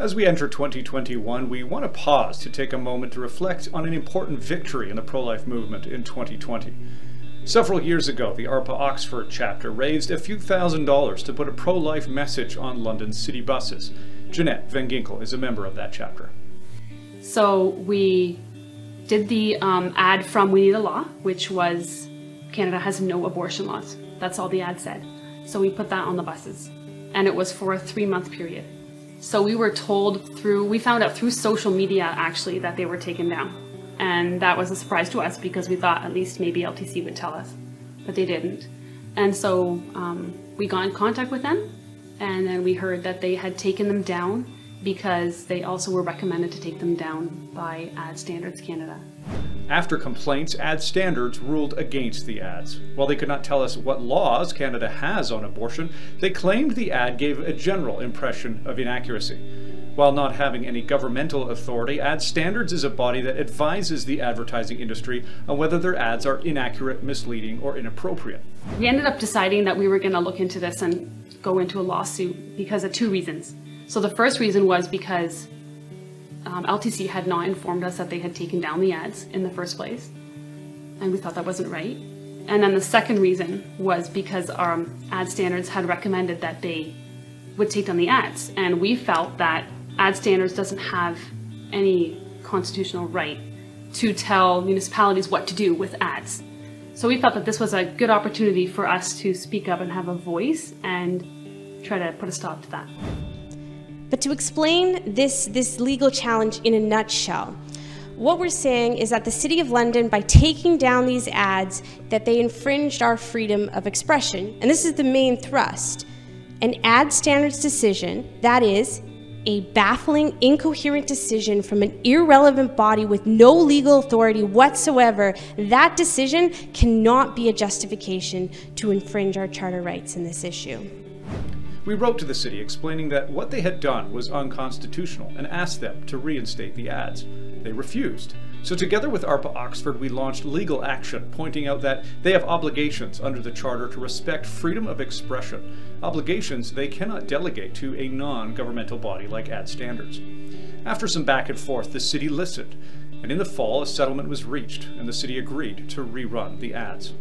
As we enter 2021, we want to pause to take a moment to reflect on an important victory in the pro-life movement in 2020. Several years ago, the ARPA Oxford chapter raised a few $1,000s to put a pro-life message on London's city buses. Jeanette Van Ginkel is a member of that chapter. So we did the ad from We Need a Law, which was Canada has no abortion laws. That's all the ad said. So we put that on the buses, and it was for a 3-month period. So we were told we found out through social media actually that they were taken down. And that was a surprise to us because we thought at least maybe LTC would tell us, but they didn't. And so we got in contact with them, and then we heard that they had taken them down because they also were recommended to take them down by Ad Standards Canada. After complaints, Ad Standards ruled against the ads. While they could not tell us what laws Canada has on abortion, they claimed the ad gave a general impression of inaccuracy. While not having any governmental authority, Ad Standards is a body that advises the advertising industry on whether their ads are inaccurate, misleading, or inappropriate. We ended up deciding that we were going to look into this and go into a lawsuit because of 2 reasons. So the first reason was because LTC had not informed us that they had taken down the ads in the first place, and we thought that wasn't right. And then the second reason was because our Ad Standards had recommended that they would take down the ads, and we felt that Ad Standards doesn't have any constitutional right to tell municipalities what to do with ads. So we felt that this was a good opportunity for us to speak up and have a voice and try to put a stop to that. But to explain this legal challenge in a nutshell, what we're saying is that the City of London, by taking down these ads, that they infringed our freedom of expression. And this is the main thrust. An Ad Standards decision, that is, a baffling, incoherent decision from an irrelevant body with no legal authority whatsoever, that decision cannot be a justification to infringe our charter rights in this issue. We wrote to the city explaining that what they had done was unconstitutional and asked them to reinstate the ads. They refused. So together with ARPA Oxford, we launched legal action, pointing out that they have obligations under the Charter to respect freedom of expression, obligations they cannot delegate to a non-governmental body like Ad Standards. After some back and forth, the city listened, and in the fall a settlement was reached, and the city agreed to rerun the ads.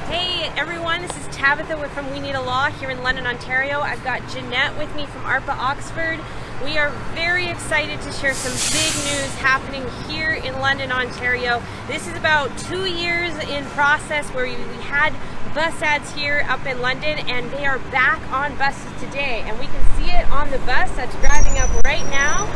Hey everyone, this is Tabitha from We Need a Law here in London, Ontario. I've got Jeanette with me from ARPA Oxford. We are very excited to share some big news happening here in London, Ontario. This is about 2 years in process where we had bus ads here up in London, and they are back on buses today. And we can see it on the bus that's driving up right now.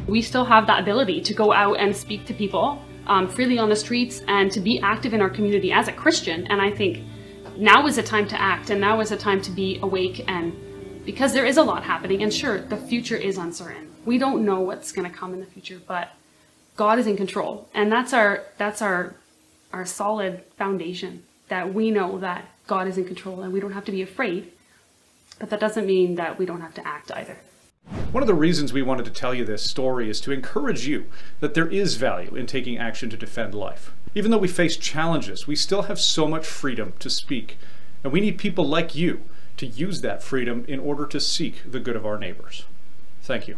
We still have that ability to go out and speak to people freely on the streets and to be active in our community as a Christian. And I think now is the time to act, and now is the time to be awake, and because there is a lot happening, and sure, the future is uncertain. We don't know what's going to come in the future, but God is in control, and that's our solid foundation, that we know that God is in control and we don't have to be afraid, but that doesn't mean that we don't have to act either. One of the reasons we wanted to tell you this story is to encourage you that there is value in taking action to defend life. Even though we face challenges, we still have so much freedom to speak, and we need people like you to use that freedom in order to seek the good of our neighbors. Thank you.